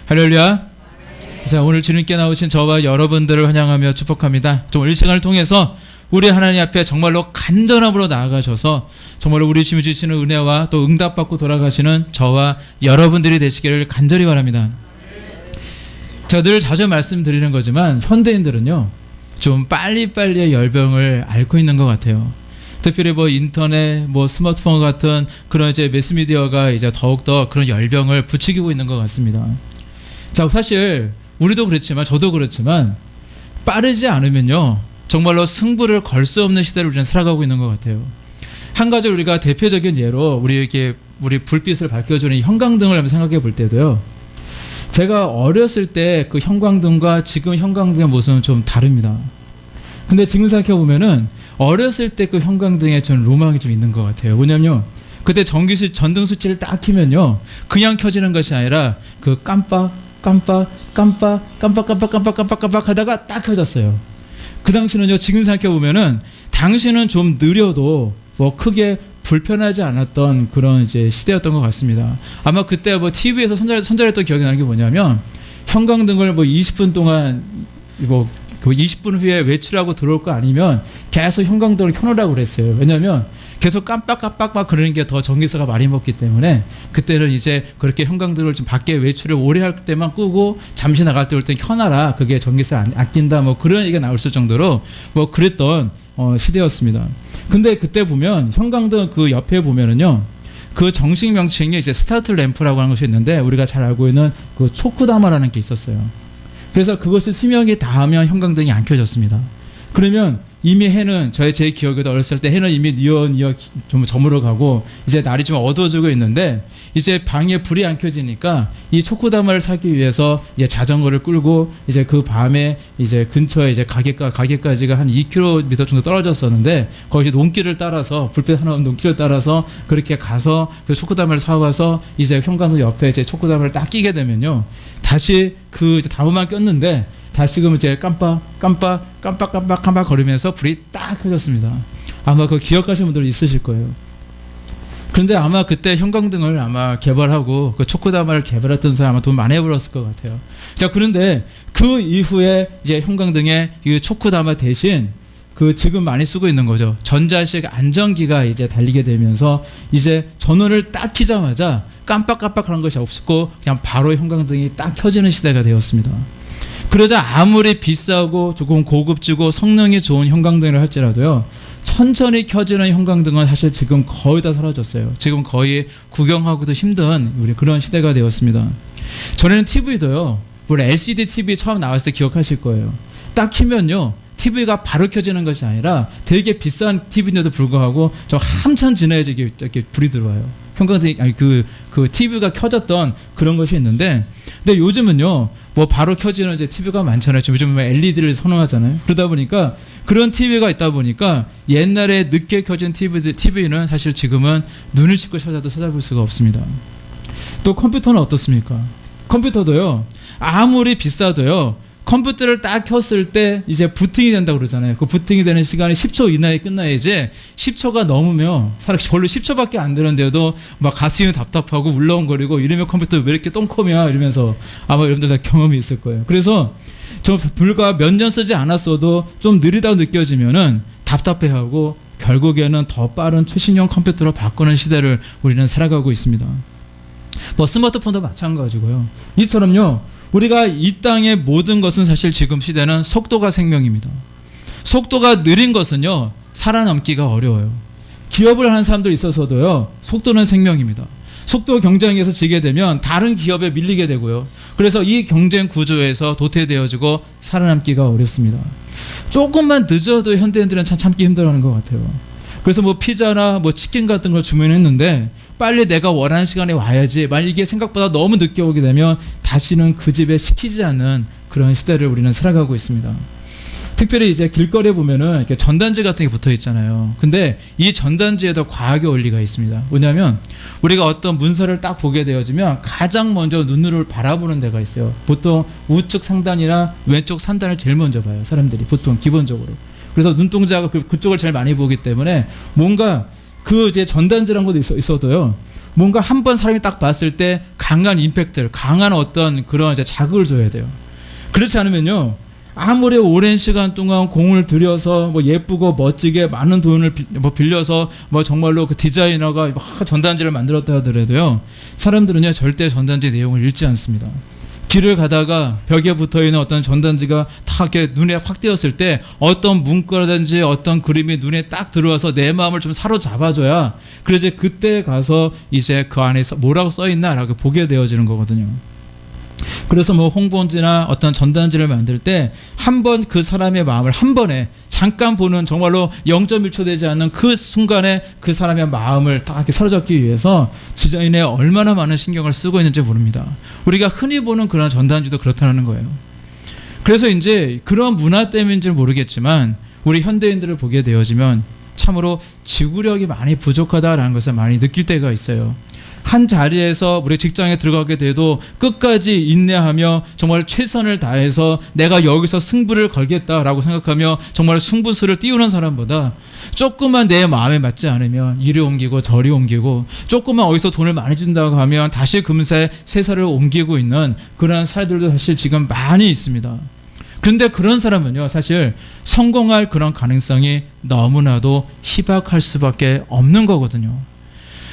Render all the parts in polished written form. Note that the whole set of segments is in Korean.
할렐루야. 자, 오늘 주님께 나오신 저와 여러분들을 환영하며 축복합니다. 오늘 이 시간을 통해서 우리 하나님 앞에 정말로 간절함으로 나아가셔서 정말로 우리 주님 주시는 은혜와 또 응답받고 돌아가시는 저와 여러분들이 되시기를 간절히 바랍니다. 제가 늘 자주 말씀드리는 거지만 현대인들은요 좀 빨리빨리의 열병을 앓고 있는 것 같아요. 특별히 인터넷, 스마트폰 같은 그런 이제 매스미디어가 이제 더욱더 그런 열병을 부추기고 있는 것 같습니다. 자, 사실 우리도 그렇지만 저도 그렇지만 빠르지 않으면요 정말로 승부를 걸 수 없는 시대를 우리는 살아가고 있는 것 같아요. 한 가지 우리가 대표적인 예로 우리 불빛을 밝혀주는 형광등을 한번 생각해 볼 때도요. 제가 어렸을 때 그 형광등과 지금 형광등의 모습은 좀 다릅니다. 근데 지금 생각해 보면은 어렸을 때 그 형광등에 저는 로망이 좀 있는 것 같아요. 왜냐면요 그때 전등 스위치를 딱 켜면요 그냥 켜지는 것이 아니라 그 깜빡 하다가 딱 켜졌어요. 그 당시는요 지금 생각해 보면은 당시는 좀 느려도 크게 불편하지 않았던 그런 이제 시대였던 것 같습니다. 아마 그때 TV에서 선전했던 기억이 나는 게 뭐냐면 형광등을 20분 동안 20분 후에 외출하고 들어올 거 아니면 계속 형광등을 켜놓으라고 그랬어요. 왜냐면 계속 깜빡 그러는 게 더 전기세가 많이 먹기 때문에 그때는 이제 그렇게 형광등을 좀 밖에 외출을 오래 할 때만 끄고 잠시 나갈 때 올 땐 켜놔라. 그게 전기세 아낀다. 그런 얘기가 나올 정도로 그랬던 시대였습니다. 근데 그때 보면 형광등 그 옆에 보면은요 그 정식 명칭이 이제 스타트 램프라고 하는 것이 있는데 우리가 잘 알고 있는 그 초크다마라는 게 있었어요. 그래서 그것이 수명이 닿으면 형광등이 안 켜졌습니다. 그러면 이미 해는 제 기억에도 어렸을 때 해는 이미 뉘어 좀 저물어 가고 이제 날이 좀 어두워지고 있는데 이제 방에 불이 안 켜지니까 이 초코다마를 사기 위해서 이제 자전거를 끌고 이제 그 밤에 이제 근처에 이제 가게까지가 한 2km 정도 떨어졌었는데 거기 논길을 따라서 불빛 하나 없는 논길을 따라서 그렇게 가서 그 초코다마를 사와서 이제 형광등 옆에 이제 초코다마를 딱 끼게 되면요 다시 그 다마만 꼈는데 다시금 이제 깜빡 거리면서 불이 딱 켜졌습니다. 아마 그거 기억하시는 분들 있으실 거예요. 그런데 아마 그때 형광등을 아마 개발하고 그 초코다마를 개발했던 사람 아마 돈 많이 벌었을 것 같아요. 자, 그런데 그 이후에 이제 형광등에 이 초코다마 대신 그 지금 많이 쓰고 있는 거죠. 전자식 안전기가 이제 달리게 되면서 이제 전원을 딱 켜자마자 깜빡하는 것이 없었고 그냥 바로 형광등이 딱 켜지는 시대가 되었습니다. 그러자 아무리 비싸고 조금 고급지고 성능이 좋은 형광등을 할지라도요 천천히 켜지는 형광등은 사실 지금 거의 다 사라졌어요. 지금 거의 구경하기도 힘든 우리 그런 시대가 되었습니다. 전에는 TV도요 우리 LCD TV 처음 나왔을 때 기억하실 거예요. 딱 켜면요 TV가 바로 켜지는 것이 아니라 되게 비싼 TV인데도 불구하고 저 한참 지나야지 이렇게 불이 들어와요. 형광등이 아니 그 TV가 켜졌던 그런 것이 있는데 근데 요즘은요 바로 켜지는 이제 TV가 많잖아요. 요즘 LED를 선호하잖아요. 그러다 보니까 그런 TV가 있다 보니까 옛날에 늦게 켜진 TV는 사실 지금은 눈을 씻고 찾아볼 수가 없습니다. 또 컴퓨터는 어떻습니까? 컴퓨터도요 아무리 비싸도요 컴퓨터를 딱 켰을 때 이제 부팅이 된다고 그러잖아요. 그 부팅이 되는 시간이 10초 이내에 끝나야지 10초가 넘으면 사실 별로 10초밖에 안 되는데도 막 가슴이 답답하고 울렁거리고 이러면 컴퓨터 왜 이렇게 똥컴이야 이러면서 아마 여러분들 다 경험이 있을 거예요. 그래서 저 불과 몇 년 쓰지 않았어도 좀 느리다고 느껴지면은 답답해하고 결국에는 더 빠른 최신형 컴퓨터로 바꾸는 시대를 우리는 살아가고 있습니다. 스마트폰도 마찬가지고요. 이처럼요 우리가 이 땅의 모든 것은 사실 지금 시대는 속도가 생명입니다. 속도가 느린 것은요 살아남기가 어려워요. 기업을 하는 사람들 있어서도요 속도는 생명입니다. 속도 경쟁에서 지게 되면 다른 기업에 밀리게 되고요. 그래서 이 경쟁 구조에서 도태되어지고 살아남기가 어렵습니다. 조금만 늦어도 현대인들은 참 참기 힘들어하는 것 같아요. 그래서 피자나 치킨 같은 걸 주문했는데 빨리 내가 원하는 시간에 와야지. 만약 이게 생각보다 너무 늦게 오게 되면 다시는 그 집에 시키지 않는 그런 시대를 우리는 살아가고 있습니다. 특별히 이제 길거리에 보면은 이렇게 전단지 같은 게 붙어 있잖아요. 근데 이 전단지에도 과학의 원리가 있습니다. 뭐냐면 우리가 어떤 문서를 딱 보게 되어지면 가장 먼저 눈으로 바라보는 데가 있어요. 보통 우측 상단이나 왼쪽 상단을 제일 먼저 봐요. 사람들이 보통 기본적으로. 그래서 눈동자가 그쪽을 제일 많이 보기 때문에 뭔가 그 이제 전단지라는 것도 있어도요. 뭔가 한 번 사람이 딱 봤을 때 강한 임팩트를, 강한 어떤 그런 이제 자극을 줘야 돼요. 그렇지 않으면요, 아무리 오랜 시간 동안 공을 들여서 뭐 예쁘고 멋지게 많은 돈을 빌려서 뭐 정말로 그 디자이너가 막 전단지를 만들었다 하더라도요, 사람들은요 절대 전단지 내용을 읽지 않습니다. 길을 가다가 벽에 붙어있는 어떤 전단지가 다 이렇게 눈에 확 띄었을 때 어떤 문구라든지 어떤 그림이 눈에 딱 들어와서 내 마음을 좀 사로잡아줘야, 그래서 그때 가서 이제 그 안에 뭐라고 써있나라고 보게 되어지는 거거든요. 그래서 뭐 홍보지나 어떤 전단지를 만들 때 한 번 그 사람의 마음을 한 번에 잠깐 보는, 정말로 0.1초 되지 않는 그 순간에 그 사람의 마음을 딱 이렇게 사로잡기 위해서 디자인에 얼마나 많은 신경을 쓰고 있는지 모릅니다. 우리가 흔히 보는 그런 전단지도 그렇다는 거예요. 그래서 이제 그런 문화 때문인지는 모르겠지만 우리 현대인들을 보게 되어지면 참으로 지구력이 많이 부족하다라는 것을 많이 느낄 때가 있어요. 한 자리에서 우리 직장에 들어가게 돼도 끝까지 인내하며 정말 최선을 다해서 내가 여기서 승부를 걸겠다라고 생각하며 정말 승부수를 띄우는 사람보다 조금만 내 마음에 맞지 않으면 이리 옮기고 저리 옮기고, 조금만 어디서 돈을 많이 준다고 하면 다시 금세 세사를 옮기고 있는 그런 사례들도 사실 지금 많이 있습니다. 그런데 그런 사람은요, 사실 성공할 그런 가능성이 너무나도 희박할 수밖에 없는 거거든요.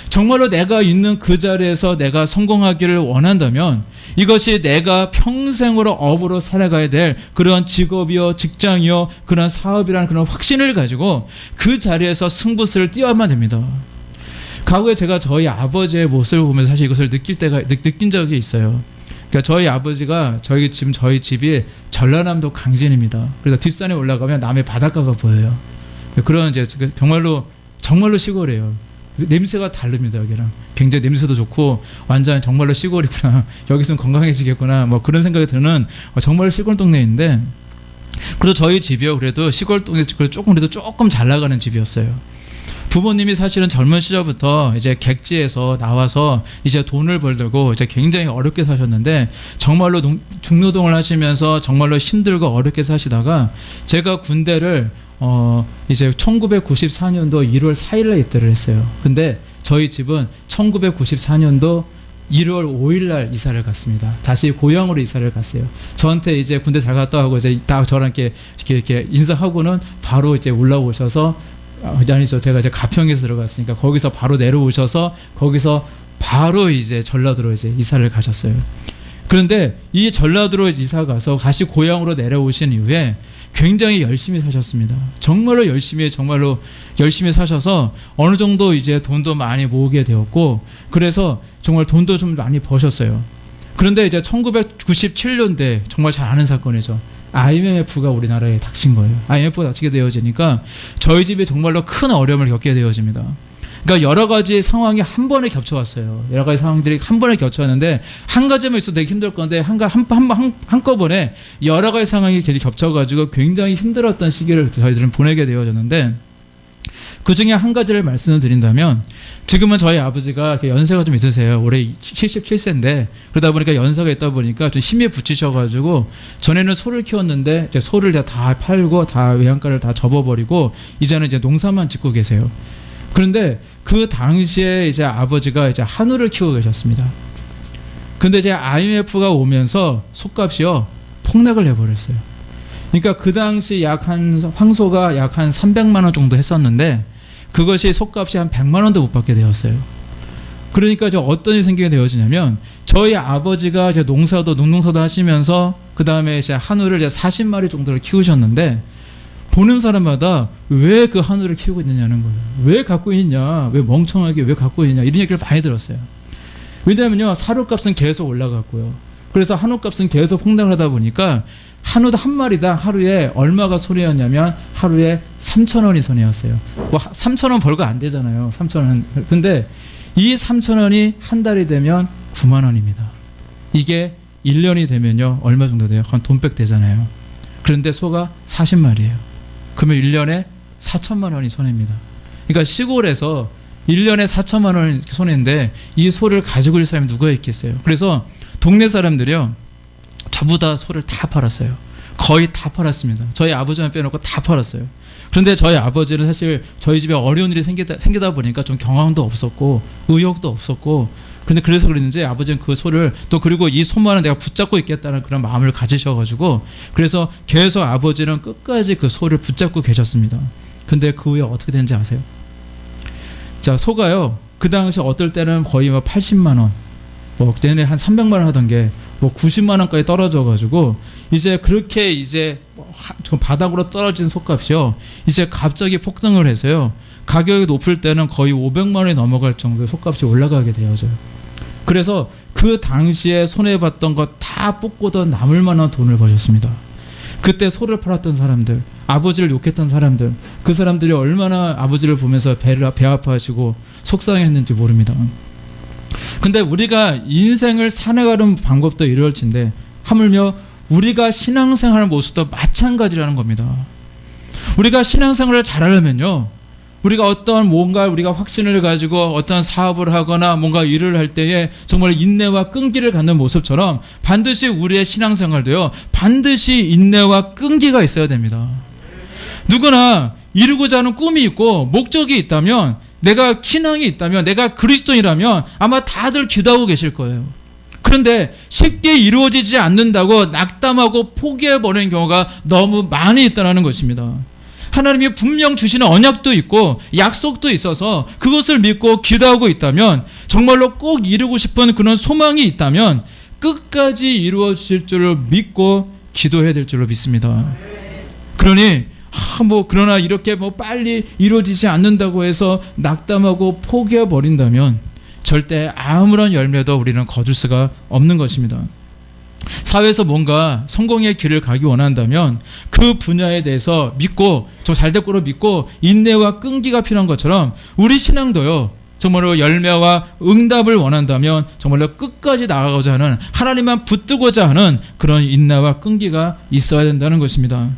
정말로 내가 있는 그 자리에서 내가 성공하기를 원한다면 이것이 내가 평생으로 업으로 살아가야 될 그런 직업이요, 직장이요, 그런 사업이라는 그런 확신을 가지고 그 자리에서 승부수를 띄워야만 됩니다. 과거에 제가 저희 아버지의 모습을 보면서 사실 이것을 느낀 적이 있어요. 그러니까 저희 아버지가 저희 집이 전라남도 강진입니다. 그래서 뒷산에 올라가면 남해 바닷가가 보여요. 그런 이제 정말로 시골이에요. 냄새가 다릅니다. 여기랑 굉장히 냄새도 좋고 완전 정말로 시골이구나, 여기서는 건강해지겠구나, 뭐 그런 생각이 드는 정말 시골 동네인데, 그래도 저희 집이요, 그래도 시골 동네 조금 잘 나가는 집이었어요. 부모님이 사실은 젊은 시절부터 이제 객지에서 나와서 이제 돈을 벌려고 이제 굉장히 어렵게 사셨는데, 정말로 중노동을 하시면서 정말로 힘들고 어렵게 사시다가 제가 군대를 이제 1994년도 1월 4일에 입대를 했어요. 근데 저희 집은 1994년도 1월 5일날 이사를 갔습니다. 다시 고향으로 이사를 갔어요. 저한테 이제 군대 잘 갔다 하고 이제 딱 저랑 이렇게 인사하고는 바로 이제 올라오셔서, 아니죠, 제가 이제 가평에서 들어갔으니까 거기서 바로 내려오셔서 거기서 바로 이제 전라도로 이제 이사를 가셨어요. 그런데 이 전라도로 이사 가서 다시 고향으로 내려오신 이후에 굉장히 열심히 사셨습니다. 정말로 열심히 사셔서 어느 정도 이제 돈도 많이 모으게 되었고, 그래서 정말 돈도 좀 많이 버셨어요. 그런데 이제 1997년대 정말 잘 아는 사건이죠. IMF가 우리나라에 닥친 거예요. IMF가 닥치게 되어지니까 저희 집이 정말로 큰 어려움을 겪게 되어집니다. 그러니까 여러 가지 상황이 한 번에 겹쳐왔어요. 여러 가지 상황들이 한 번에 겹쳐왔는데, 한 가지만 있어도 되게 힘들 건데 한꺼번에 여러 가지 상황이 계속 겹쳐가지고 굉장히 힘들었던 시기를 저희들은 보내게 되어졌는데, 그 중에 한 가지를 말씀을 드린다면, 지금은 저희 아버지가 연세가 좀 있으세요. 올해 77세인데 그러다 보니까 연세가 있다 보니까 좀 힘이 붙이셔가지고, 전에는 소를 키웠는데 이제 소를 다 팔고 다 외양간을 다 접어버리고 이제는 이제 농사만 짓고 계세요. 그런데 그 당시에 이제 아버지가 이제 한우를 키우고 계셨습니다. 근데 이제 IMF가 오면서 솥값이요 폭락을 해버렸어요. 그러니까 그 당시 황소가 약 한 300만 원 정도 했었는데, 그것이 솥값이 한 100만 원도 못 받게 되었어요. 그러니까 이제 어떤 일이 생기게 되어지냐면, 저희 아버지가 이제 농농사도 하시면서 그 다음에 이제 한우를 이제 40마리 정도를 키우셨는데, 보는 사람마다 왜 그 한우를 키우고 있느냐는 거예요. 왜 갖고 있냐, 왜 멍청하게 왜 갖고 있냐, 이런 얘기를 많이 들었어요. 왜냐하면요, 사료값은 계속 올라갔고요. 그래서 한우값은 계속 폭락을 하다 보니까 한우도 한 마리당 하루에 얼마가 손해였냐면 하루에 3,000원이 손해였어요. 뭐 3,000원 벌고 안 되잖아요. 3,000원. 근데 이 3,000원이 한 달이 되면 9만 원입니다. 이게 1년이 되면요 얼마 정도 돼요? 한 돈백 되잖아요. 그런데 소가 40마리예요. 그러면 1년에 4천만 원이 손해입니다. 그러니까 시골에서 1년에 4천만 원이 손해인데 이 소를 가지고 있을 사람이 누가 있겠어요? 그래서 동네 사람들이요 전부 다 소를 다 팔았어요. 거의 다 팔았습니다. 저희 아버지만 빼놓고 다 팔았어요. 그런데 저희 아버지는 사실 저희 집에 어려운 일이 생기다 보니까 좀 경황도 없었고 의욕도 없었고, 그런데 그래서 그랬는지 아버지는 그 소를 또 그리고 이 소만은 내가 붙잡고 있겠다는 그런 마음을 가지셔가지고 그래서 계속 아버지는 끝까지 그 소를 붙잡고 계셨습니다. 근데 그 후에 어떻게 되는지 아세요? 자, 소가요 그 당시 어떨 때는 거의 뭐 80만 원, 뭐 내내 한 300만 원 하던 게 뭐 90만 원까지 떨어져가지고 이제 그렇게 이제 바닥으로 떨어진 소값이요 이제 갑자기 폭등을 해서요 가격이 높을 때는 거의 500만 원이 넘어갈 정도의 소값이 올라가게 되어져요. 그래서 그 당시에 손해봤던 것 다 뽑고도 남을 만한 돈을 버셨습니다. 그때 소를 팔았던 사람들, 아버지를 욕했던 사람들, 그 사람들이 얼마나 아버지를 보면서 배 아파하시고 속상했는지 모릅니다. 근데 우리가 인생을 살아가는 방법도 이럴진데 하물며 우리가 신앙생활의 모습도 마찬가지라는 겁니다. 우리가 신앙생활을 잘하려면요 우리가 어떤 뭔가 우리가 확신을 가지고 어떤 사업을 하거나 뭔가 일을 할 때에 정말 인내와 끈기를 갖는 모습처럼 반드시 우리의 신앙생활도요 반드시 인내와 끈기가 있어야 됩니다. 누구나 이루고자 하는 꿈이 있고 목적이 있다면, 내가 신앙이 있다면, 내가 그리스도인이라면 아마 다들 기도하고 계실 거예요. 그런데 쉽게 이루어지지 않는다고 낙담하고 포기해버리는 경우가 너무 많이 있다는 것입니다. 하나님이 분명 주시는 언약도 있고 약속도 있어서 그것을 믿고 기도하고 있다면, 정말로 꼭 이루고 싶은 그런 소망이 있다면 끝까지 이루어질 줄을 믿고 기도해야 될 줄로 믿습니다. 그러니 그러나 이렇게 빨리 이루어지지 않는다고 해서 낙담하고 포기해 버린다면 절대 아무런 열매도 우리는 거둘 수가 없는 것입니다. 사회에서 뭔가 성공의 길을 가기 원한다면 그 분야에 대해서 믿고 저 잘될 거로 믿고 인내와 끈기가 필요한 것처럼 우리 신앙도요 정말로 열매와 응답을 원한다면 정말로 끝까지 나아가고자 하는, 하나님만 붙들고자 하는 그런 인내와 끈기가 있어야 된다는 것입니다.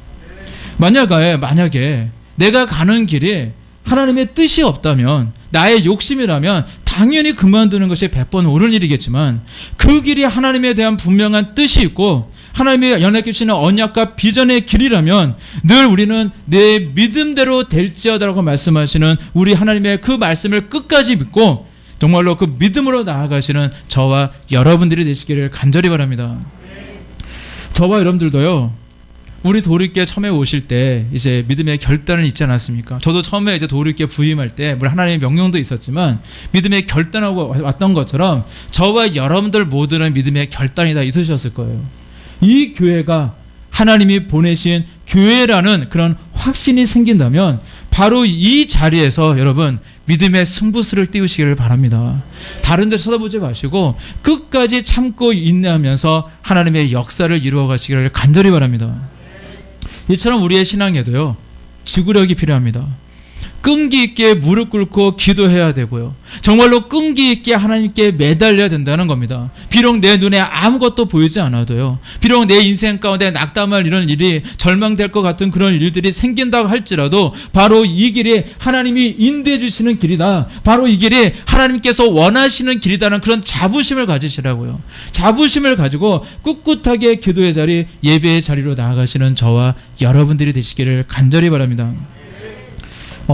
만약에 내가 가는 길이 하나님의 뜻이 없다면, 나의 욕심이라면 당연히 그만두는 것이 100번 옳은 일이겠지만, 그 길이 하나님에 대한 분명한 뜻이 있고 하나님의 연약해 주시는 언약과 비전의 길이라면 늘 우리는 내 믿음대로 될지어다라고 말씀하시는 우리 하나님의 그 말씀을 끝까지 믿고 정말로 그 믿음으로 나아가시는 저와 여러분들이 되시기를 간절히 바랍니다. 저와 여러분들도요 우리 도리께 처음에 오실 때 이제 믿음의 결단을 잊지 않았습니까? 저도 처음에 이제 도리께 부임할 때 물론 하나님의 명령도 있었지만 믿음의 결단하고 왔던 것처럼 저와 여러분들 모두는 믿음의 결단이 다 있으셨을 거예요. 이 교회가 하나님이 보내신 교회라는 그런 확신이 생긴다면 바로 이 자리에서 여러분 믿음의 승부수를 띄우시기를 바랍니다. 다른 데 쳐다보지 마시고 끝까지 참고 인내하면서 하나님의 역사를 이루어 가시기를 간절히 바랍니다. 이처럼 우리의 신앙에도요 지구력이 필요합니다. 끈기 있게 무릎 꿇고 기도해야 되고요, 정말로 끈기 있게 하나님께 매달려야 된다는 겁니다. 비록 내 눈에 아무것도 보이지 않아도요, 비록 내 인생 가운데 낙담할 이런 일이 절망될 것 같은 그런 일들이 생긴다고 할지라도 바로 이 길이 하나님이 인도해 주시는 길이다, 바로 이 길이 하나님께서 원하시는 길이다는 그런 자부심을 가지시라고요. 자부심을 가지고 꿋꿋하게 기도의 자리, 예배의 자리로 나아가시는 저와 여러분들이 되시기를 간절히 바랍니다.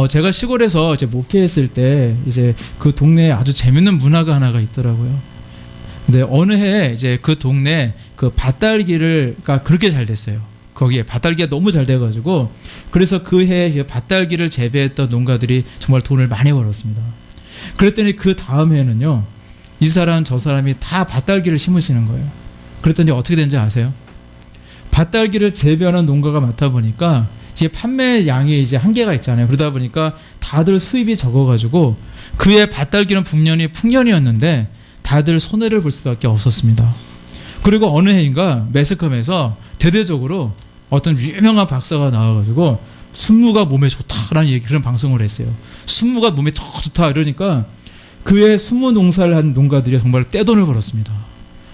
제가 시골에서 이제 목회했을 때 이제 그 동네에 아주 재밌는 문화가 하나가 있더라고요. 근데 어느 해 이제 그 동네 그 밭딸기가 그렇게 잘 됐어요. 거기에 밭딸기가 너무 잘 돼가지고 그래서 그 해 밭딸기를 재배했던 농가들이 정말 돈을 많이 벌었습니다. 그랬더니 그 다음 해는요, 이 사람 저 사람이 다 밭딸기를 심으시는 거예요. 그랬더니 어떻게 된지 아세요? 밭딸기를 재배하는 농가가 많다 보니까 이제 판매 양이 이제 한계가 있잖아요. 그러다 보니까 다들 수입이 적어가지고 그의 밭딸기는 풍년이었는데 다들 손해를 볼 수밖에 없었습니다. 그리고 어느 해인가 매스컴에서 대대적으로 어떤 유명한 박사가 나와가지고 순무가 몸에 좋다라는 그런 방송을 했어요. 순무가 몸에 더 좋다 이러니까 그의 순무 농사를 한 농가들이 정말 떼돈을 벌었습니다.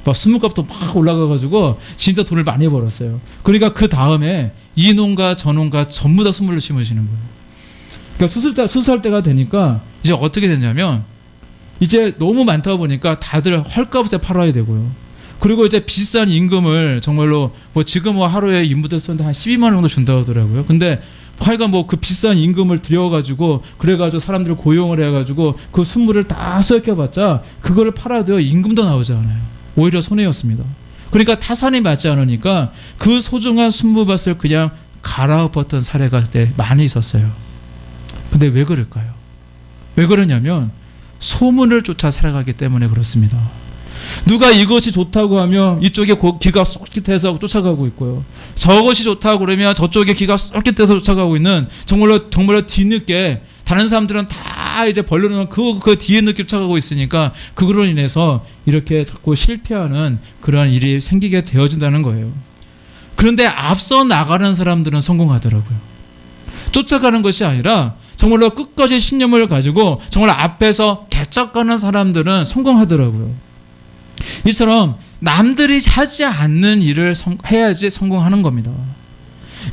막 순무값도 막 올라가가지고 진짜 돈을 많이 벌었어요. 그러니까 그 다음에 이 농가 저 농가 전부 다 순무를 심으시는 거예요. 그러니까 수술할 때가 되니까 이제 어떻게 됐냐면 이제 너무 많다 보니까 다들 헐값에 팔아야 되고요. 그리고 이제 비싼 임금을 정말로 지금 하루에 인부들 쓰는데 한 12만 원 정도 준다고 하더라고요. 근데 하여간 뭐 그 비싼 임금을 들여가지고 그래가지고 사람들을 고용을 해가지고 그 순물을 다 수확해봤자 그거를 팔아도 임금도 나오지 않아요. 오히려 손해였습니다. 그러니까 타산이 맞지 않으니까 그 소중한 순무밭을 그냥 갈아엎었던 사례가 그때 많이 있었어요. 근데 왜 그럴까요? 왜 그러냐면 소문을 쫓아 살아가기 때문에 그렇습니다. 누가 이것이 좋다고 하면 이쪽에 기가 쏠깃해서 쫓아가고 있고요. 저것이 좋다고 그러면 저쪽에 기가 쏠깃해서 쫓아가고 있는 정말로 뒤늦게 다른 사람들은 다 이제 벌려놓은 그 뒤에 늦게 쫓아가고 있으니까 그걸로 인해서 이렇게 자꾸 실패하는 그런 일이 생기게 되어진다는 거예요. 그런데 앞서 나가는 사람들은 성공하더라고요. 쫓아가는 것이 아니라 정말로 끝까지 신념을 가지고 정말 앞에서 개척가는 사람들은 성공하더라고요. 이처럼 남들이 하지 않는 일을 해야지 성공하는 겁니다.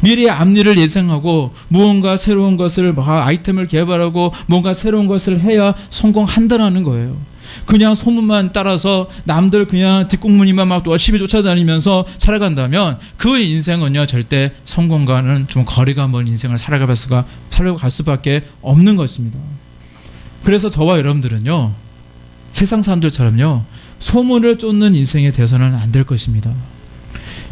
미래의 앞일을 예상하고 무언가 새로운 것을 아이템을 개발하고 뭔가 새로운 것을 해야 성공한다는 거예요. 그냥 소문만 따라서 남들 그냥 뒷공무니만 막 열심히 쫓아다니면서 살아간다면 그 인생은요 절대 성공과는 좀 거리가 먼 인생을 살아갈 수밖에 없는 것입니다. 그래서 저와 여러분들은요 세상 사람들처럼요 소문을 쫓는 인생에 대해서는 안 될 것입니다.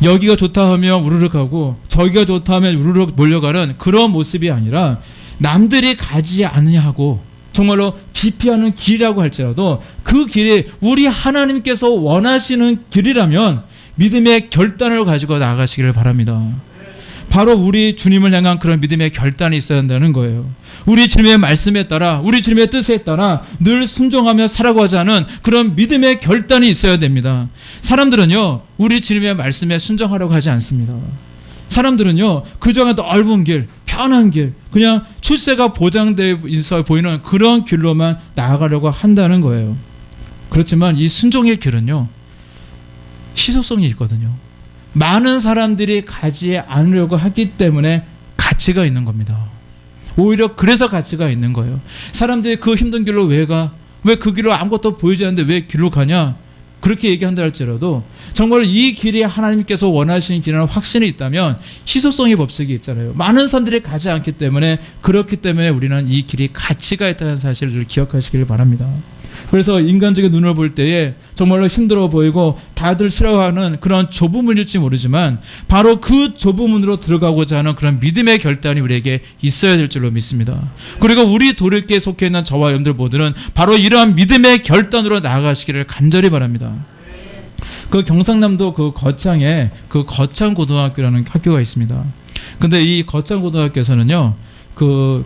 여기가 좋다 하면 우르르 가고 저기가 좋다 하면 우르르 몰려가는 그런 모습이 아니라 남들이 가지 않느냐고 정말로 기피하는 길이라고 할지라도 그 길이 우리 하나님께서 원하시는 길이라면 믿음의 결단을 가지고 나아가시기를 바랍니다. 바로 우리 주님을 향한 그런 믿음의 결단이 있어야 한다는 거예요. 우리 주님의 말씀에 따라 우리 주님의 뜻에 따라 늘 순종하며 살아가고자 하는 그런 믿음의 결단이 있어야 됩니다. 사람들은요 우리 주님의 말씀에 순종하려고 하지 않습니다. 사람들은요 그중에 넓은 길, 편한 길, 그냥 출세가 보장되어 있어 보이는 그런 길로만 나아가려고 한다는 거예요. 그렇지만 이 순종의 길은요 희소성이 있거든요. 많은 사람들이 가지 않으려고 하기 때문에 가치가 있는 겁니다. 오히려 그래서 가치가 있는 거예요. 사람들이 그 힘든 길로 왜 가? 왜 그 길로 아무것도 보이지 않는데 왜 길로 가냐? 그렇게 얘기한다 할지라도 정말 이 길이 하나님께서 원하시는 길이라는 확신이 있다면 희소성의 법칙이 있잖아요. 많은 사람들이 가지 않기 때문에 그렇기 때문에 우리는 이 길이 가치가 있다는 사실을 기억하시길 바랍니다. 그래서 인간적인 눈을 볼 때에 정말로 힘들어 보이고 다들 싫어하는 그런 좁은 문일지 모르지만 바로 그 좁은 문으로 들어가고자 하는 그런 믿음의 결단이 우리에게 있어야 될 줄로 믿습니다. 그리고 우리 도립교에 속해 있는 저와 여러분들 모두는 바로 이러한 믿음의 결단으로 나아가시기를 간절히 바랍니다. 그 경상남도 그 거창에 그 거창고등학교라는 학교가 있습니다. 근데 이 거창고등학교에서는요 그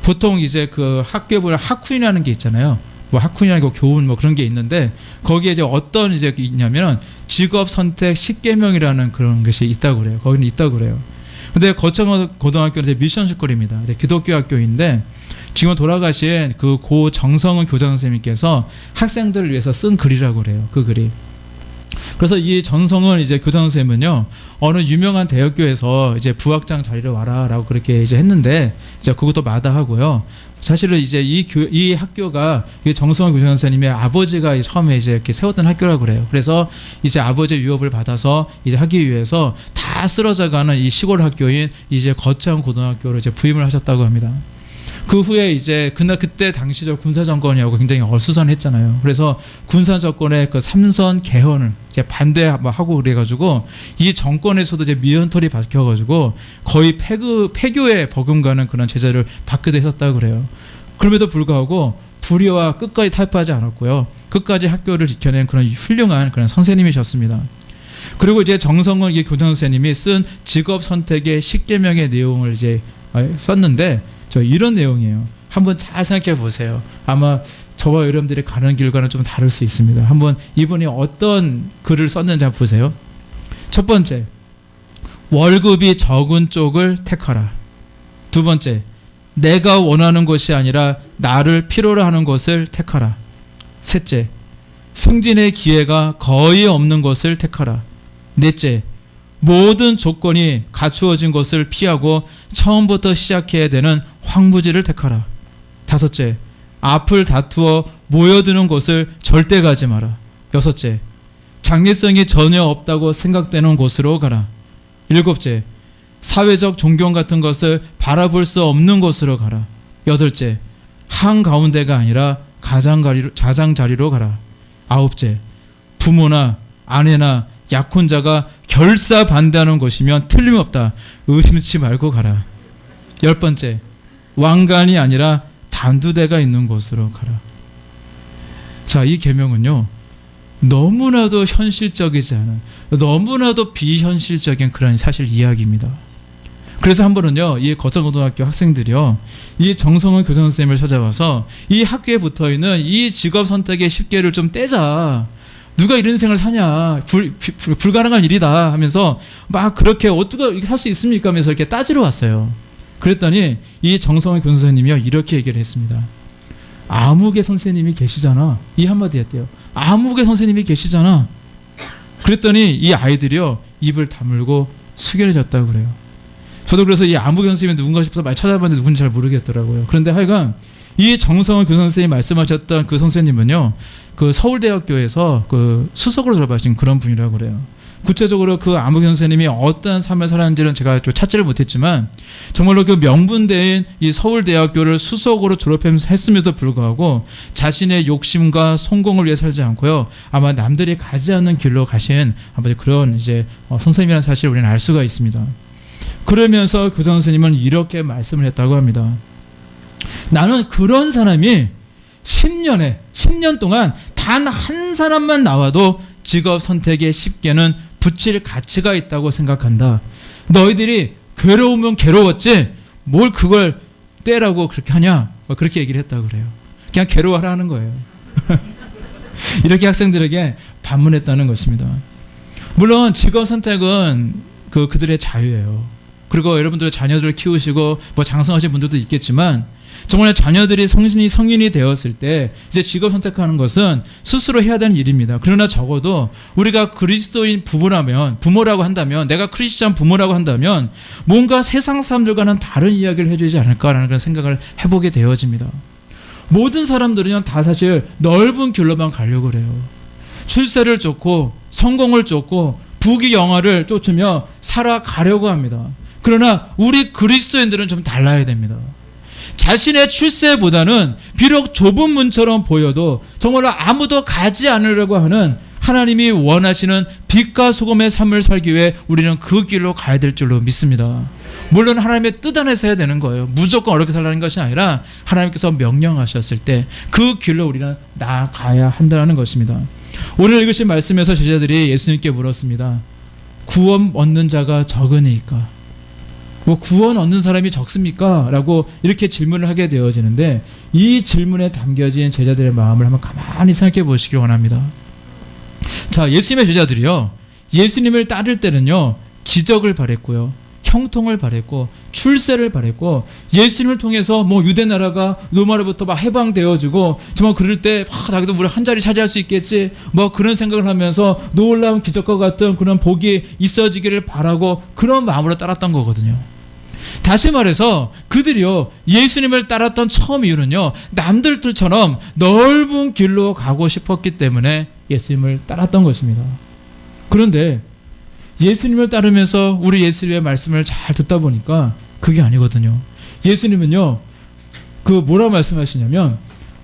보통 이제 그 학교에 학훈이라는 게 있잖아요. 뭐 학훈이라고 교훈 뭐 그런 게 있는데 거기에 이제 어떤 이제 있냐면 직업 선택 10계명이라는 그런 것이 있다고 그래요. 거기는 있다고 그래요. 근데 거창고등학교는 이제 미션스쿨입니다. 기독교 학교인데 지금 돌아가신 그 고 정성은 교장 선생님께서 학생들을 위해서 쓴 글이라고 그래요. 그 글이. 그래서 이 정성은 이제 교장 선생님은요 어느 유명한 대학교에서 이제 부학장 자리를 와라라고 그렇게 이제 했는데 이제 그것도 마다하고요. 사실은 이제 이 학교가 정성원 교장 선생님의 아버지가 처음에 이제 이렇게 세웠던 학교라고 그래요. 그래서 이제 아버지의 유업을 받아서 이제 하기 위해서 다 쓰러져가는 이 시골 학교인 이제 거창 고등학교로 이제 부임을 하셨다고 합니다. 그 후에 이제 그때 당시적 군사 정권이하고 굉장히 어수선했잖아요. 그래서 군사 정권의 그 삼선 개헌을 이제 반대하고 그래가지고 이 정권에서도 이제 미연털이 박혀가지고 거의 폐교에 버금가는 그런 제재를 받기도 했었다고 그래요. 그럼에도 불구하고 불의와 끝까지 타협하지 않았고요. 끝까지 학교를 지켜낸 그런 훌륭한 그런 선생님이셨습니다. 그리고 이제 정성은 교장 선생님이 쓴 직업 선택의 10계명의 내용을 이제 썼는데. 저 이런 내용이에요. 한번 잘 생각해 보세요. 아마 저와 여러분들이 가는 길과는 좀 다를 수 있습니다. 한번 이분이 어떤 글을 썼는지 한번 보세요. 첫 번째, 월급이 적은 쪽을 택하라. 두 번째, 내가 원하는 것이 아니라 나를 필요로 하는 것을 택하라. 셋째, 승진의 기회가 거의 없는 것을 택하라. 넷째, 모든 조건이 갖추어진 것을 피하고 처음부터 시작해야 되는 황무지를 택하라. 다섯째, 앞을 다투어 모여드는 곳을 절대 가지 마라. 여섯째, 장래성이 전혀 없다고 생각되는 곳으로 가라. 일곱째, 사회적 존경 같은 것을 바라볼 수 없는 곳으로 가라. 여덟째, 한가운데가 아니라 가장자리로 가라. 아홉째, 부모나 아내나 약혼자가 결사 반대하는 곳이면 틀림없다. 의심치 말고 가라. 열 번째, 왕관이 아니라 단두대가 있는 곳으로 가라. 자, 이 계명은요, 너무나도 현실적이지 않은, 너무나도 비현실적인 그런 사실 이야기입니다. 그래서 한 번은요, 이 거창고등학교 학생들이요, 이 정성은 교장 선생님을 찾아와서 이 학교에 붙어 있는 이 직업 선택의 10개를 좀 떼자. 누가 이런 생을 사냐, 불가능한 일이다 하면서 막 그렇게 어떻게 할 수 있습니까 하면서 이렇게 따지러 왔어요. 그랬더니 이 정성은 교장 선생님이요, 이렇게 얘기를 했습니다. 아무개 선생님이 계시잖아. 이 한마디 했대요. 아무개 선생님이 계시잖아. 그랬더니 이 아이들이요, 입을 다물고 숙연해졌다고 그래요. 저도 그래서 이 아무개 선생님이 누군가 싶어서 많이 찾아봤는데 누군지 잘 모르겠더라고요. 그런데 하여간 이 정성은 교장 선생님이 말씀하셨던 그 선생님은요, 그 서울대학교에서 그 수석으로 졸업하신 그런 분이라고 그래요. 구체적으로 그 아무개 선생님이 어떤 삶을 살았는지는 제가 좀 찾지를 못했지만 정말로 그 명문대인 이 서울대학교를 수석으로 졸업했음에도 불구하고 자신의 욕심과 성공을 위해 살지 않고요, 아마 남들이 가지 않는 길로 가신 아마 그런 이제 선생님이라는 사실을 우리는 알 수가 있습니다. 그러면서 교장 선생님은 이렇게 말씀을 했다고 합니다. 나는 그런 사람이 10년 동안 단 한 사람만 나와도 직업 선택의 10개는 붙일 가치가 있다고 생각한다. 너희들이 괴로우면 괴로웠지 뭘 그걸 떼라고 그렇게 하냐, 그렇게 얘기를 했다고 그래요. 그냥 괴로워하라는 거예요. 이렇게 학생들에게 반문했다는 것입니다. 물론 직업 선택은 그들의 자유예요. 그리고 여러분들 자녀들을 키우시고 뭐 장성하신 분들도 있겠지만 정말 자녀들이 성인이 되었을 때 이제 직업 선택하는 것은 스스로 해야 되는 일입니다. 그러나 적어도 우리가 그리스도인 부모라고 한다면, 내가 크리스찬 부모라고 한다면 뭔가 세상 사람들과는 다른 이야기를 해주지 않을까라는 그런 생각을 해보게 되어집니다. 모든 사람들은 다 사실 넓은 길로만 가려고 그래요. 출세를 쫓고 성공을 쫓고 부귀영화를 쫓으며 살아가려고 합니다. 그러나 우리 그리스도인들은 좀 달라야 됩니다. 자신의 출세보다는 비록 좁은 문처럼 보여도 정말로 아무도 가지 않으려고 하는 하나님이 원하시는 빛과 소금의 삶을 살기 위해 우리는 그 길로 가야 될 줄로 믿습니다. 물론 하나님의 뜻 안에서 해야 되는 거예요. 무조건 어렵게 살라는 것이 아니라 하나님께서 명령하셨을 때 그 길로 우리는 나아가야 한다는 것입니다. 오늘 읽으신 말씀에서 제자들이 예수님께 물었습니다. 구원 얻는 자가 적으니까, 뭐 구원 얻는 사람이 적습니까? 라고 이렇게 질문을 하게 되어지는데, 이 질문에 담겨진 제자들의 마음을 한번 가만히 생각해 보시길 원합니다. 자, 예수님의 제자들이요, 예수님을 따를 때는요, 기적을 바랬고요, 형통을 바랬고, 출세를 바랬고, 예수님을 통해서 뭐 유대 나라가 로마로부터 막 해방되어지고, 정말 그럴 때 자기도 우리 한 자리 차지할 수 있겠지, 뭐 그런 생각을 하면서 놀라운 기적과 같은 그런 복이 있어지기를 바라고 그런 마음으로 따랐던 거거든요. 다시 말해서 그들이요, 예수님을 따랐던 처음 이유는요, 남들처럼 넓은 길로 가고 싶었기 때문에 예수님을 따랐던 것입니다. 그런데 예수님을 따르면서 우리 예수님의 말씀을 잘 듣다 보니까 그게 아니거든요. 예수님은요, 그 뭐라고 말씀하시냐면,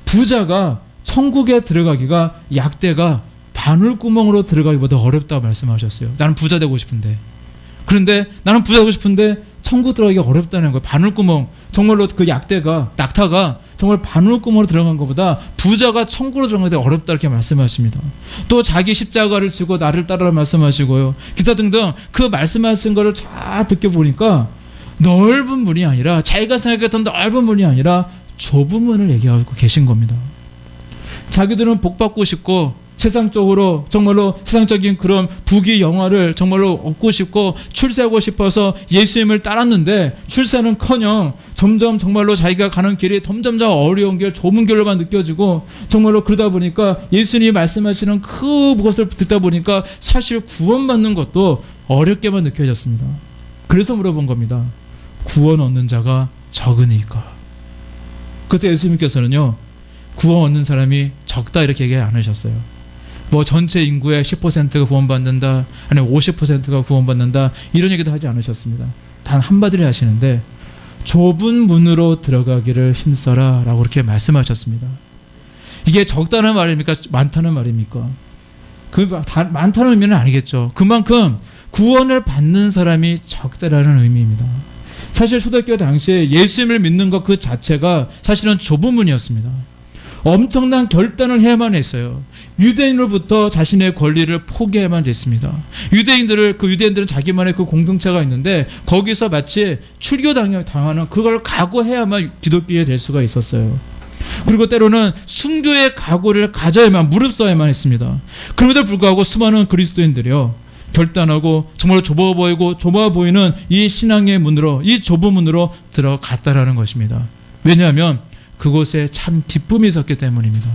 부자가 천국에 들어가기가 약대가 바늘구멍으로 들어가기보다 어렵다고 말씀하셨어요. 나는 부자 되고 싶은데. 그런데 나는 부자 되고 싶은데 천국 들어가기가 어렵다는 거예요. 바늘구멍, 정말로 그 낙타가 정말 바늘구멍으로 들어간 것보다 부자가 천국으로 들어가기 어렵다, 이렇게 말씀하십니다. 또 자기 십자가를 지고 나를 따르라 말씀하시고요, 기타 등등 그 말씀하신 거를 잘 듣게 보니까 넓은 문이 아니라, 자기가 생각했던 넓은 문이 아니라 좁은 문을 얘기하고 계신 겁니다. 자기들은 복받고 싶고 세상적으로 정말로 세상적인 그런 부귀영화를 정말로 얻고 싶고 출세하고 싶어서 예수님을 따랐는데, 출세는커녕 점점 정말로 자기가 가는 길이 점점 어려운 길, 좁은 길로만 느껴지고, 정말로 그러다 보니까 예수님이 말씀하시는 그것을 듣다 보니까 사실 구원받는 것도 어렵게만 느껴졌습니다. 그래서 물어본 겁니다. 구원 얻는 자가 적으니까. 그때 예수님께서는요, 구원 얻는 사람이 적다 이렇게 얘기 안 하셨어요. 뭐 전체 인구의 10%가 구원받는다, 아니면 50%가 구원받는다, 이런 얘기도 하지 않으셨습니다. 단 한마디를 하시는데 좁은 문으로 들어가기를 힘써라 라고 그렇게 말씀하셨습니다. 이게 적다는 말입니까? 많다는 말입니까? 많다는 의미는 아니겠죠. 그만큼 구원을 받는 사람이 적다라는 의미입니다. 사실 초대교회 당시에 예수님을 믿는 것 그 자체가 사실은 좁은 문이었습니다. 엄청난 결단을 해야만 했어요. 유대인으로부터 자신의 권리를 포기해야만 됐습니다. 유대인들은 자기만의 그 공동체가 있는데 거기서 마치 출교당하는 그걸 각오해야만 기독교인이 될 수가 있었어요. 그리고 때로는 순교의 각오를 가져야만, 무릎 써야만 했습니다. 그럼에도 불구하고 수많은 그리스도인들이요, 결단하고 정말 좁아 보이는 이 신앙의 문으로, 이 좁은 문으로 들어갔다라는 것입니다. 왜냐하면 그곳에 참 기쁨이 있었기 때문입니다.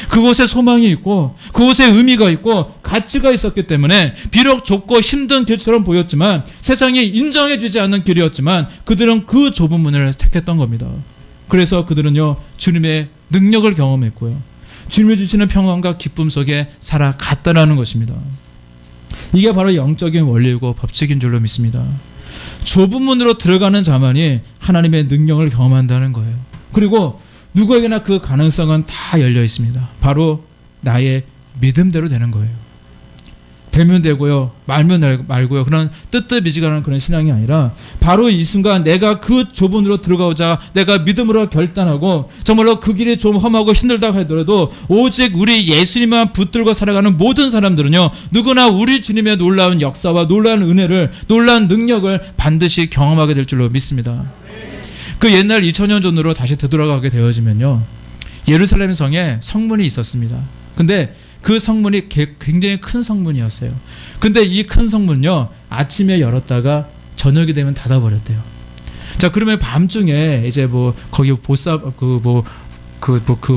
그곳에 소망이 있고 그곳에 의미가 있고 가치가 있었기 때문에 비록 좁고 힘든 길처럼 보였지만, 세상이 인정해주지 않는 길이었지만 그들은 그 좁은 문을 택했던 겁니다. 그래서 그들은요, 주님의 능력을 경험했고요, 주님이 주시는 평안과 기쁨 속에 살아갔다라는 것입니다. 이게 바로 영적인 원리이고 법칙인 줄로 믿습니다. 좁은 문으로 들어가는 자만이 하나님의 능력을 경험한다는 거예요. 그리고 누구에게나 그 가능성은 다 열려 있습니다. 바로 나의 믿음대로 되는 거예요. 되면 되고요, 말면 말고요, 그런 뜨뜻미지근한 그런 신앙이 아니라 바로 이 순간 내가 그 좁은 문으로 들어가고자 내가 믿음으로 결단하고 정말로 그 길이 좀 험하고 힘들다고 하더라도 오직 우리 예수님만 붙들고 살아가는 모든 사람들은요, 누구나 우리 주님의 놀라운 역사와 놀라운 은혜를, 놀라운 능력을 반드시 경험하게 될 줄로 믿습니다. 그 옛날 2000년 전으로 다시 되돌아가게 되어지면요, 예루살렘 성에 성문이 있었습니다. 근데 그 성문이 굉장히 큰 성문이었어요. 근데 이 큰 성문요, 아침에 열었다가 저녁이 되면 닫아버렸대요. 자, 그러면 밤중에 이제 거기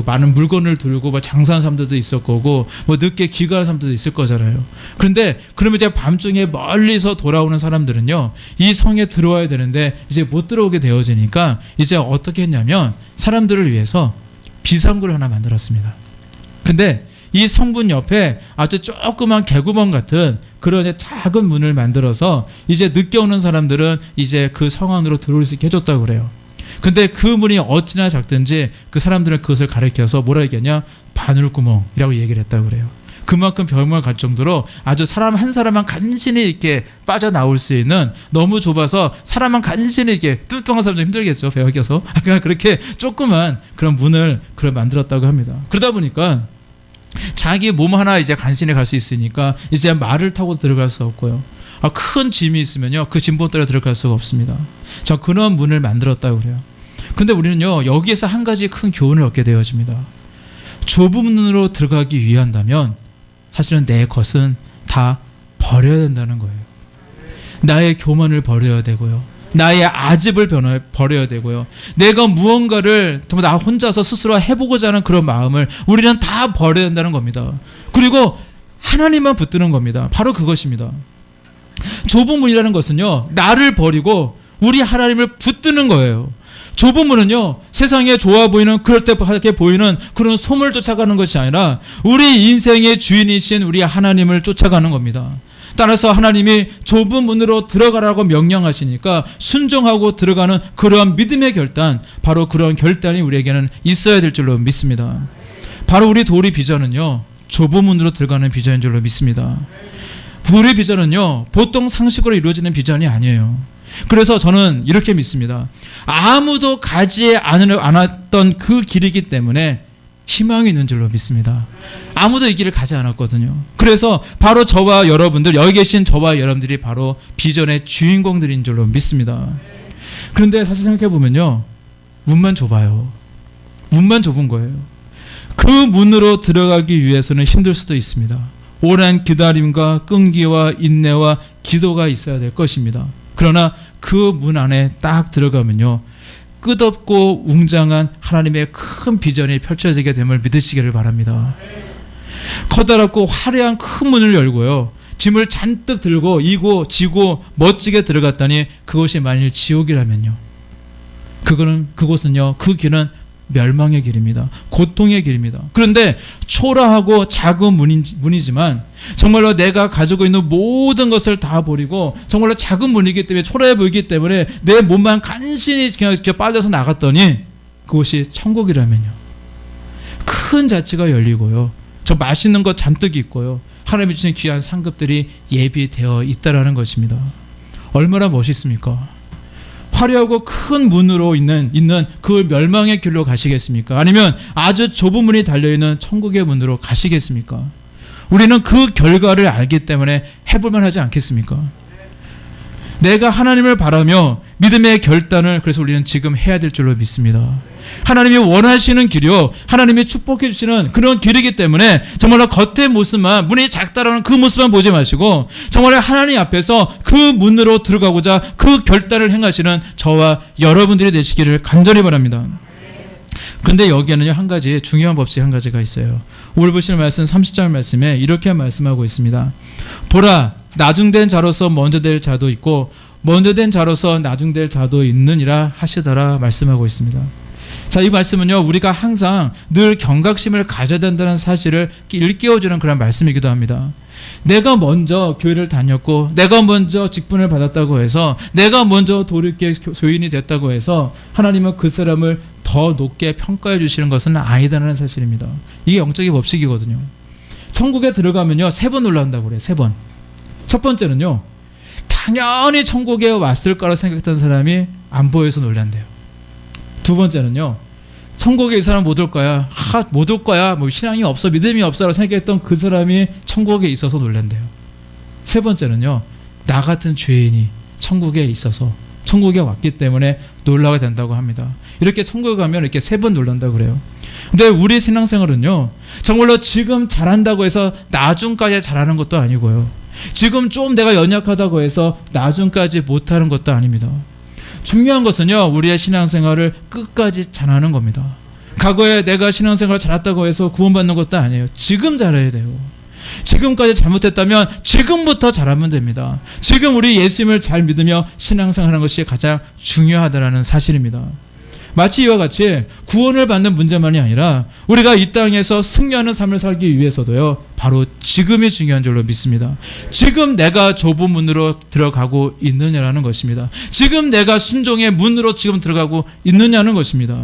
많은 물건을 들고 장사하는 사람들도 있을 거고, 늦게 귀가하는 사람들도 있을 거잖아요. 그런데 그러면 이제 밤중에 멀리서 돌아오는 사람들은요, 이 성에 들어와야 되는데 이제 못 들어오게 되어지니까 이제 어떻게 했냐면 사람들을 위해서 비상구를 하나 만들었습니다. 근데 이 성문 옆에 아주 조그만 개구멍 같은 그런 작은 문을 만들어서 이제 늦게 오는 사람들은 이제 그 성 안으로 들어올 수 있게 해줬다고 그래요. 근데 그 문이 어찌나 작든지 그 사람들은 그것을 가리켜서 뭐라 얘기하냐, 바늘구멍이라고 얘기를 했다고 그래요. 그만큼 별명을 갈 정도로 아주 사람 한 사람만 간신히 이렇게 빠져나올 수 있는, 너무 좁아서 사람만 간신히 이렇게 뚱뚱한 사람 좀 힘들겠죠, 배가 껴서. 그러니까 그렇게 조그만 그런 문을 만들었다고 합니다. 그러다 보니까 자기 몸 하나 이제 간신히 갈 수 있으니까 이제 말을 타고 들어갈 수 없고요, 큰 짐이 있으면요, 그 짐 본따라 들어갈 수가 없습니다. 자, 그런 문을 만들었다고 그래요. 근데 우리는요, 여기에서 한 가지 큰 교훈을 얻게 되어집니다. 좁은 문으로 들어가기 위한다면 사실은 내 것은 다 버려야 된다는 거예요. 나의 교만을 버려야 되고요, 나의 아집을 버려야 되고요, 내가 무언가를 나 혼자서 스스로 해보고자 하는 그런 마음을 우리는 다 버려야 된다는 겁니다. 그리고 하나님만 붙드는 겁니다. 바로 그것입니다. 좁은 문이라는 것은요, 나를 버리고 우리 하나님을 붙드는 거예요. 좁은 문은요, 세상에 좋아 보이는, 그럴듯하게 보이는 그런 소문을 쫓아가는 것이 아니라 우리 인생의 주인이신 우리 하나님을 쫓아가는 겁니다. 따라서 하나님이 좁은 문으로 들어가라고 명령하시니까 순종하고 들어가는 그러한 믿음의 결단, 바로 그런 결단이 우리에게는 있어야 될 줄로 믿습니다. 바로 우리 도리 비전은요, 좁은 문으로 들어가는 비전인 줄로 믿습니다. 우리 비전은요, 보통 상식으로 이루어지는 비전이 아니에요. 그래서 저는 이렇게 믿습니다. 아무도 가지 않았던 그 길이기 때문에 희망이 있는 줄로 믿습니다. 아무도 이 길을 가지 않았거든요. 그래서 바로 저와 여러분들, 여기 계신 저와 여러분들이 바로 비전의 주인공들인 줄로 믿습니다. 그런데 사실 생각해보면요, 문만 좁아요. 문만 좁은 거예요. 그 문으로 들어가기 위해서는 힘들 수도 있습니다. 오랜 기다림과 끈기와 인내와 기도가 있어야 될 것입니다. 그러나 그 문 안에 딱 들어가면요, 끝없고 웅장한 하나님의 큰 비전이 펼쳐지게 됨을 믿으시기를 바랍니다. 커다랗고 화려한 큰 문을 열고요, 짐을 잔뜩 들고 이고 지고 멋지게 들어갔더니 그것이 만일 지옥이라면요, 그곳은요, 그 길은 멸망의 길입니다. 고통의 길입니다. 그런데 초라하고 작은 문이지만 정말로 내가 가지고 있는 모든 것을 다 버리고 정말로 작은 문이기 때문에 초라해 보이기 때문에 내 몸만 간신히 그냥 이렇게 빠져서 나갔더니 그곳이 천국이라면요. 큰 자치가 열리고요. 저 맛있는 것 잔뜩 있고요. 하나님이 주신 귀한 상급들이 예비되어 있다라는 것입니다. 얼마나 멋있습니까? 화려하고 큰 문으로 있는 그 멸망의 길로 가시겠습니까? 아니면 아주 좁은 문이 달려있는 천국의 문으로 가시겠습니까? 우리는 그 결과를 알기 때문에 해볼만 하지 않겠습니까? 내가 하나님을 바라며 믿음의 결단을 그래서 우리는 지금 해야 될 줄로 믿습니다. 하나님이 원하시는 길이요, 하나님이 축복해 주시는 그런 길이기 때문에 정말로 겉의 모습만, 문이 작다라는 그 모습만 보지 마시고 정말로 하나님 앞에서 그 문으로 들어가고자 그 결단을 행하시는 저와 여러분들이 되시기를 간절히 바랍니다. 그런데 여기에는요, 한 가지 중요한 법칙 한 가지가 있어요. 오늘 보시는 말씀 30절 말씀에 이렇게 말씀하고 있습니다. 보라, 나중된 자로서 먼저 될 자도 있고 먼저 된 자로서 나중될 자도 있느니라 하시더라 말씀하고 있습니다. 자, 이 말씀은요, 우리가 항상 늘 경각심을 가져야 된다는 사실을 일깨워주는 그런 말씀이기도 합니다. 내가 먼저 교회를 다녔고 내가 먼저 직분을 받았다고 해서 내가 먼저 도리께 교인이 됐다고 해서 하나님은 그 사람을 더 높게 평가해 주시는 것은 아니다라는 사실입니다. 이게 영적인 법칙이거든요. 천국에 들어가면요, 3번 올라온다고 그래요. 3번. 첫 번째는요, 당연히 천국에 왔을 거라 생각했던 사람이 안 보여서 놀란대요. 두 번째는요, 천국에 이 사람 못 올 거야. 못 올 거야. 뭐 신앙이 없어, 믿음이 없어라고 생각했던 그 사람이 천국에 있어서 놀란대요. 세 번째는요, 나 같은 죄인이 천국에 있어서 천국에 왔기 때문에 놀라게 된다고 합니다. 이렇게 천국에 가면 이렇게 3번 놀란다고 그래요. 근데 우리 신앙생활은요, 정말로 지금 잘한다고 해서 나중까지 잘하는 것도 아니고요. 지금 좀 내가 연약하다고 해서 나중까지 못하는 것도 아닙니다. 중요한 것은요, 우리의 신앙생활을 끝까지 잘하는 겁니다. 과거에 내가 신앙생활을 잘했다고 해서 구원받는 것도 아니에요. 지금 잘해야 돼요. 지금까지 잘못했다면 지금부터 잘하면 됩니다. 지금 우리 예수님을 잘 믿으며 신앙생활하는 것이 가장 중요하다는 사실입니다. 마치 이와 같이 구원을 받는 문제만이 아니라 우리가 이 땅에서 승리하는 삶을 살기 위해서도요, 바로 지금이 중요한 줄로 믿습니다. 지금 내가 좁은 문으로 들어가고 있느냐라는 것입니다. 지금 내가 순종의 문으로 지금 들어가고 있느냐는 것입니다.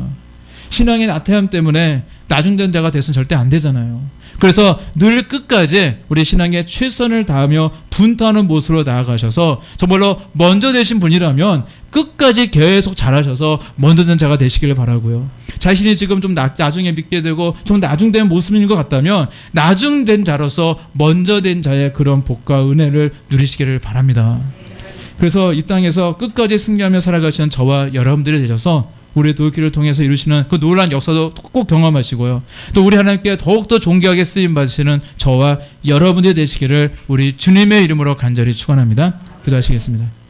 신앙의 나태함 때문에 나중된 자가 돼서는 절대 안 되잖아요. 그래서 늘 끝까지 우리 신앙에 최선을 다하며 분투하는 모습으로 나아가셔서 정말로 먼저 되신 분이라면 끝까지 계속 잘하셔서 먼저 된 자가 되시기를 바라고요. 자신이 지금 좀 나중에 믿게 되고 좀 나중된 모습인 것 같다면 나중된 자로서 먼저 된 자의 그런 복과 은혜를 누리시기를 바랍니다. 그래서 이 땅에서 끝까지 승리하며 살아가시는 저와 여러분들이 되셔서 우리 도끼를 통해서 이루시는 그 놀라운 역사도 꼭 경험하시고요. 또 우리 하나님께 더욱더 존귀하게 쓰임받으시는 저와 여러분들이 되시기를 우리 주님의 이름으로 간절히 축원합니다. 기도하시겠습니다.